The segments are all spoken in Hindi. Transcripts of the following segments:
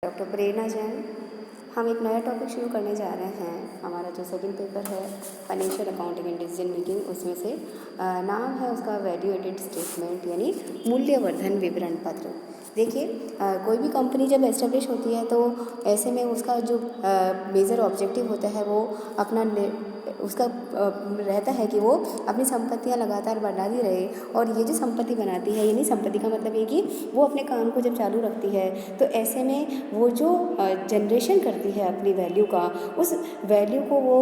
डॉक्टर प्रेरणा जैन। हम एक नया टॉपिक शुरू करने जा रहे हैं। हमारा जो सेकंड पेपर है financial accounting and decision making, उसमें से नाम है उसका वैल्यू एडेड स्टेटमेंट यानी मूल्यवर्धन विवरण पत्र। देखिए, कोई भी कंपनी जब एस्टेब्लिश होती है तो ऐसे में उसका जो मेजर ऑब्जेक्टिव होता है वो उसका रहता है कि वो अपनी संपत्तियां लगातार बढ़ाती रहे। और ये जो संपत्ति बनाती है, यानी संपत्ति का मतलब ये कि वो अपने काम को जब चालू रखती है तो ऐसे में वो जो जनरेशन करती है अपनी वैल्यू का, उस वैल्यू को वो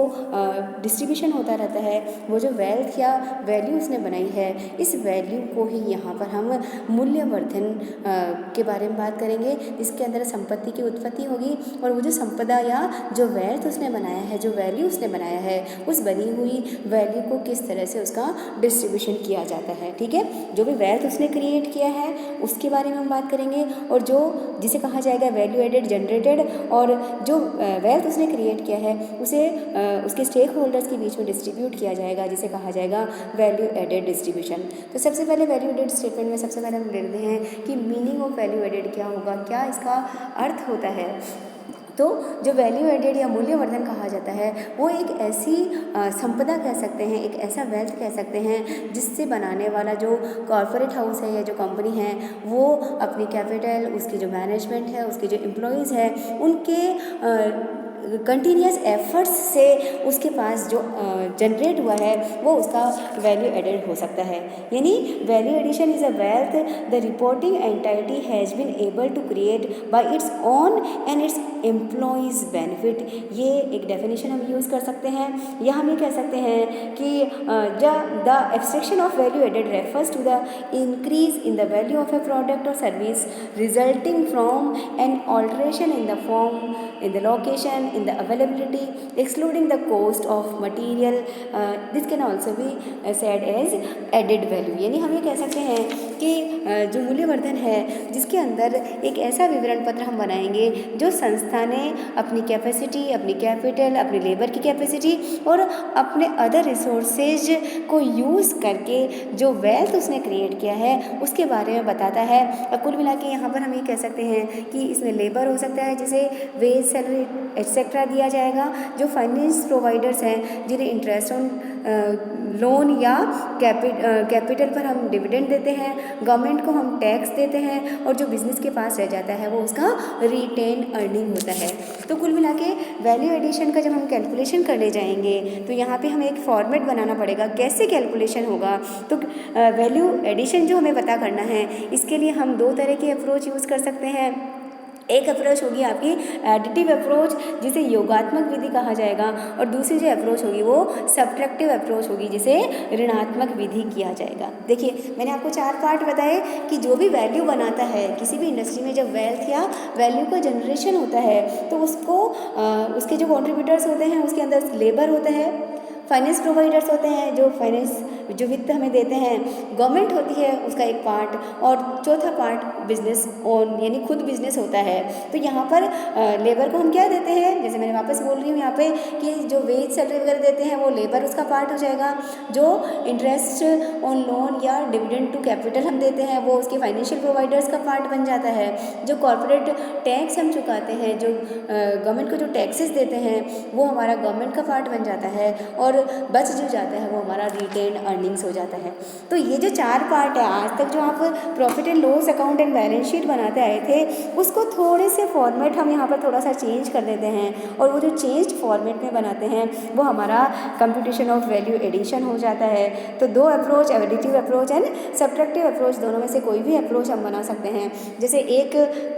डिस्ट्रीब्यूशन होता रहता है। वो जो वेल्थ या वैल्यू उसने बनाई है, इस वैल्यू को ही यहाँ पर हम मूल्यवर्धन के बारे में बात करेंगे, जिसके अंदर संपत्ति की उत्पत्ति होगी और वो जो संपदा या जो वेल्थ उसने बनाया है, जो वैल्यू उसने बनाया है, उस बनी हुई वैल्यू को किस तरह से उसका डिस्ट्रीब्यूशन किया जाता है। ठीक है, जो भी वेल्थ उसने क्रिएट किया है उसके बारे में हम बात करेंगे, और जो जिसे कहा जाएगा वैल्यू एडेड जनरेटेड, और जो वेल्थ उसने क्रिएट किया है उसे उसके स्टेक होल्डर्स के बीच में डिस्ट्रीब्यूट किया जाएगा, जिसे कहा जाएगा वैल्यू एडेड डिस्ट्रीब्यूशन। तो सबसे पहले वैल्यू एडेड स्टेटमेंट में सबसे पहले हम देखते हैं कि मीनिंग ऑफ वैल्यू एडेड क्या होगा, क्या इसका अर्थ होता है। तो जो वैल्यू एडेड या मूल्यवर्धन कहा जाता है वो एक ऐसी संपदा कह सकते हैं, एक ऐसा वेल्थ कह सकते हैं जिससे बनाने वाला जो कॉरपोरेट हाउस है या जो कंपनी है वो अपनी कैपिटल, उसकी जो मैनेजमेंट है, उसके जो एम्प्लॉयज़ है, उनके कंटिन्यूस एफर्ट्स से उसके पास जो जनरेट हुआ है वो उसका वैल्यू एडेड हो सकता है। यानी value addition is a wealth the reporting entity has been able to create by its own and its employees benefit. ये एक डेफिनेशन हम यूज़ कर सकते हैं, या हम ये कह सकते हैं कि the abstraction of value added refers to the increase in the value of a product और service resulting from an alteration in the form, in the location, in the availability, excluding the cost of material. This can also be said as added value। यानी हम ये कह सकते हैं कि जो मूल्यवर्धन है जिसके अंदर एक ऐसा विवरण पत्र हम बनाएंगे जो संस्था ने अपनी कैपेसिटी, अपनी कैपिटल, अपनी लेबर की कैपेसिटी और अपने अदर रिसोर्सेज को यूज़ करके जो वेल्थ उसने क्रिएट किया है उसके बारे में बताता है। और कुल मिला के यहाँ पर हम ये कह सकते हैं कि इसमें लेबर हो सकता है जिसे वेज, सैलरी एक्सेट्रा दिया जाएगा, जो फाइनेंस प्रोवाइडर्स हैं जिन्हें इंटरेस्ट ऑन लोन या कैपिटल पर हम डिविडेंड देते हैं, गवर्नमेंट को हम टैक्स देते हैं, और जो बिजनेस के पास रह जाता है वो उसका रिटेन अर्निंग होता है। तो कुल मिला के वैल्यू एडिशन का जब हम कैलकुलेशन करने जाएंगे तो यहाँ पे हमें एक फॉर्मेट बनाना पड़ेगा, कैसे कैलकुलेशन होगा। तो वैल्यू एडिशन जो हमें पता करना है इसके लिए हम दो तरह की अप्रोच यूज़ कर सकते हैं। एक अप्रोच होगी आपकी एडिटिव अप्रोच, जिसे योगात्मक विधि कहा जाएगा, और दूसरी जो अप्रोच होगी वो सब्ट्रैक्टिव अप्रोच होगी, जिसे ऋणात्मक विधि किया जाएगा। देखिए, मैंने आपको 4 पार्ट बताए कि जो भी वैल्यू बनाता है किसी भी इंडस्ट्री में, जब वेल्थ या वैल्यू का जनरेशन होता है तो उसको उसके जो कॉन्ट्रीब्यूटर्स होते हैं उसके अंदर लेबर होता है, फाइनेंस प्रोवाइडर्स होते हैं जो वित्त हमें देते हैं, गवर्नमेंट होती है उसका एक पार्ट, और चौथा पार्ट बिजनेस ओन यानी खुद बिजनेस होता है। तो यहाँ पर लेबर को हम क्या देते हैं, जैसे मैंने वापस बोल रही हूँ यहाँ पे कि जो वेज, सैलरी वगैरह देते हैं वो लेबर उसका पार्ट हो जाएगा, जो इंटरेस्ट ऑन लोन या डिविडेंड टू कैपिटल हम देते हैं वो उसके फाइनेंशियल प्रोवाइडर्स का पार्ट बन जाता है, जो कॉर्पोरेट टैक्स हम चुकाते हैं, जो गवर्नमेंट को जो टैक्सेस देते हैं वो हमारा गवर्नमेंट का पार्ट बन जाता है, और बच जो जाता है वो हमारा रिटेन अर्निंग्स हो जाता है। तो ये जो 4 पार्ट है, आज तक जो आप profit and loss account and balance sheet बनाते आए थे उसको थोड़े से फॉर्मेट हम यहाँ पर थोड़ा सा चेंज कर देते हैं, और वो जो चेंज्ड फॉर्मेट में बनाते हैं वो हमारा कंप्यूटेशन ऑफ वैल्यू एडिशन हो जाता है। तो 2 approach, additive approach and subtractive approach, दोनों में से कोई भी अप्रोच हम बना सकते हैं। जैसे एक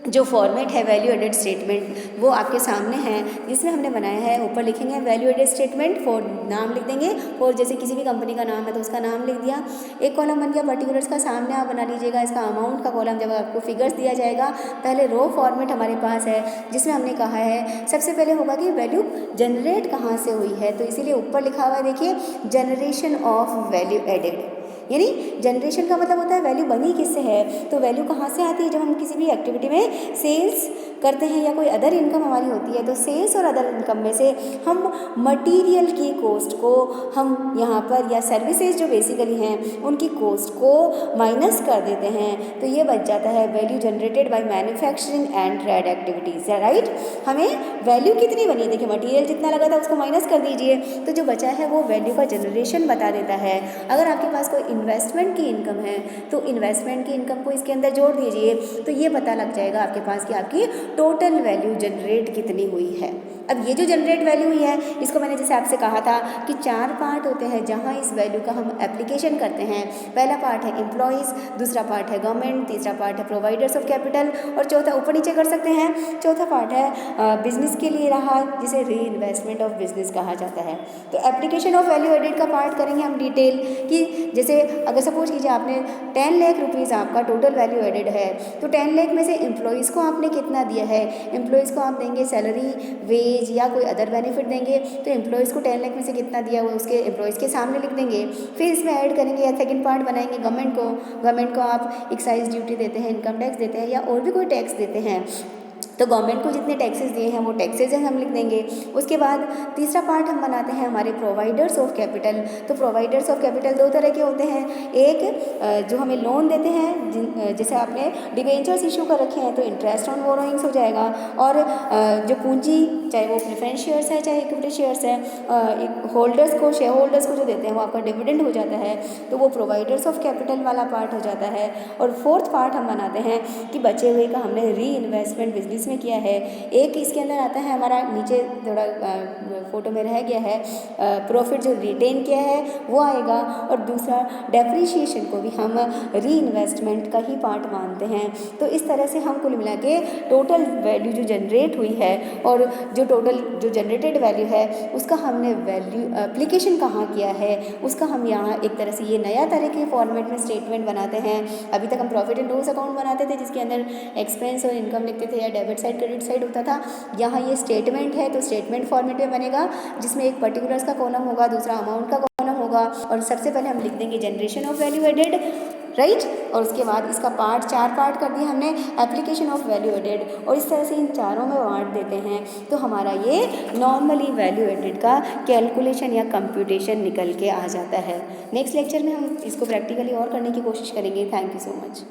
जो फॉर्मेट है वैल्यू एडेड स्टेटमेंट वो आपके सामने है, जिसमें हमने बनाया है, ऊपर लिखेंगे वैल्यू एडेड स्टेटमेंट, फॉर नाम लिख देंगे, और जैसे किसी भी कंपनी का नाम है तो उसका नाम लिख दिया। एक कॉलम बन गया पर्टिकुलर्स का, सामने आप बना लीजिएगा इसका अमाउंट का कॉलम, जब आपको फिगर्स दिया जाएगा। पहले रो फॉर्मेट हमारे पास है जिसमें हमने कहा है सबसे पहले होगा कि वैल्यू जनरेट कहाँ से हुई है, तो इसीलिए ऊपर लिखा हुआ है, देखिए जनरेशन ऑफ वैल्यू एडेड, यानी जनरेशन का मतलब होता है वैल्यू बनी किससे है। तो वैल्यू कहाँ से आती है, जब हम किसी भी एक्टिविटी में सेल्स करते हैं या कोई अदर इनकम हमारी होती है, तो सेल्स और अदर इनकम में से हम मटेरियल की कॉस्ट को हम यहाँ पर, या सर्विसेज जो बेसिकली हैं उनकी कॉस्ट को माइनस कर देते हैं, तो ये बच जाता है value generated by manufacturing and trade activities, right. हमें वैल्यू कितनी बनी, देखिए मटेरियल जितना लगा था उसको माइनस कर दीजिए, तो जो बचा है वो वैल्यू का जनरेशन बता देता है। अगर आपके पास कोई इन्वेस्टमेंट की इनकम है तो इन्वेस्टमेंट की इनकम को इसके अंदर जोड़ दीजिए, तो ये पता लग जाएगा आपके पास कि आपकी टोटल वैल्यू जनरेट कितनी हुई है। अब ये जो जनरेट वैल्यू हुई है, इसको मैंने जैसे आपसे कहा था कि 4 पार्ट होते हैं जहाँ इस वैल्यू का हम एप्लीकेशन करते हैं। पहला पार्ट है एम्प्लॉयज़, दूसरा पार्ट है गवर्नमेंट, तीसरा पार्ट है प्रोवाइडर्स ऑफ कैपिटल, और चौथा ऊपर नीचे कर सकते हैं, चौथा पार्ट है बिजनेस के लिए रहा, जिसे री इन्वेस्टमेंट ऑफ बिजनेस कहा जाता है। तो एप्लीकेशन ऑफ वैल्यू एडेड का पार्ट करेंगे हम डिटेल कि जैसे अगर सपोज कीजिए आपने 10 लाख रुपीज़ आपका टोटल वैल्यू एडेड है, तो 10 लाख में से एम्प्लॉयज़ को आपने कितना दिया है, एम्प्लॉयज़ को आप देंगे सैलरी, वेज या कोई अदर बेनिफिट देंगे, तो एम्प्लॉयज़ को 10 लाख में से कितना दिया वो उसके एम्प्लॉयज़ के सामने लिख देंगे। फिर इसमें ऐड करेंगे या सेकंड पार्ट बनाएंगे गवर्नमेंट को आप एक्साइज ड्यूटी देते हैं, इनकम टैक्स देते हैं या और भी कोई टैक्स देते हैं, तो गवर्नमेंट को जितने टैक्सेस दिए हैं वो टैक्सेस हम लिख देंगे। उसके बाद तीसरा पार्ट हम बनाते हैं हमारे प्रोवाइडर्स ऑफ कैपिटल। तो प्रोवाइडर्स ऑफ कैपिटल 2 तरह के होते हैं, एक जो हमें लोन देते हैं, जैसे आपने डिबेंचर्स इशू कर रखे हैं तो इंटरेस्ट ऑन बोरोइंग्स हो जाएगा, और जो पूंजी चाहे वो प्रेफरेंस शेयर्स है चाहे इक्विटी शेयर्स है, होल्डर्स को, शेयर होल्डर्स को जो देते हैं वो आपका डिविडेंड हो जाता है, तो वो प्रोवाइडर्स ऑफ कैपिटल वाला पार्ट हो जाता है। और फोर्थ पार्ट हम बनाते हैं कि बचे हुए का हमने री इन्वेस्टमेंट बिजनेस में किया है। एक इसके अंदर आता है हमारा, नीचे थोड़ा फोटो में रह गया है, प्रॉफिट जो रिटेन किया है वो आएगा, और दूसरा डेप्रीशिएशन को भी हम री इन्वेस्टमेंट का ही पार्ट मानते हैं। तो इस तरह से हम कुल मिला के टोटल वैल्यू जो जनरेट हुई है और जो टोटल जो जनरेटेड वैल्यू है उसका हमने वैल्यू एप्लीकेशन कहाँ किया है, उसका हम यहाँ एक तरह से ये नया तरह के फॉर्मेट में स्टेटमेंट बनाते हैं। अभी तक हम प्रॉफिट एंड लॉस अकाउंट बनाते थे जिसके अंदर एक्सपेंस और इनकम लिखते थे या डेबिट साइड क्रेडिट साइड होता था। यहाँ ये स्टेटमेंट है तो स्टेटमेंट फॉर्मेट में बनेगा, जिसमें एक पर्टिकुलर्स का कॉलम होगा, दूसरा अमाउंट का कॉलम होगा, और सबसे पहले हम लिख देंगे generation of value added, right. और उसके बाद इसका पार्ट 4 पार्ट कर दिया हमने, एप्लीकेशन ऑफ वैल्यू एडेड, और इस तरह से इन चारों में बांट देते हैं। तो हमारा ये नॉर्मली वैल्यू एडेड का कैलकुलेशन या कंप्यूटेशन निकल के आ जाता है। नेक्स्ट लेक्चर में हम इसको प्रैक्टिकली और करने की कोशिश करेंगे। Thank you so much.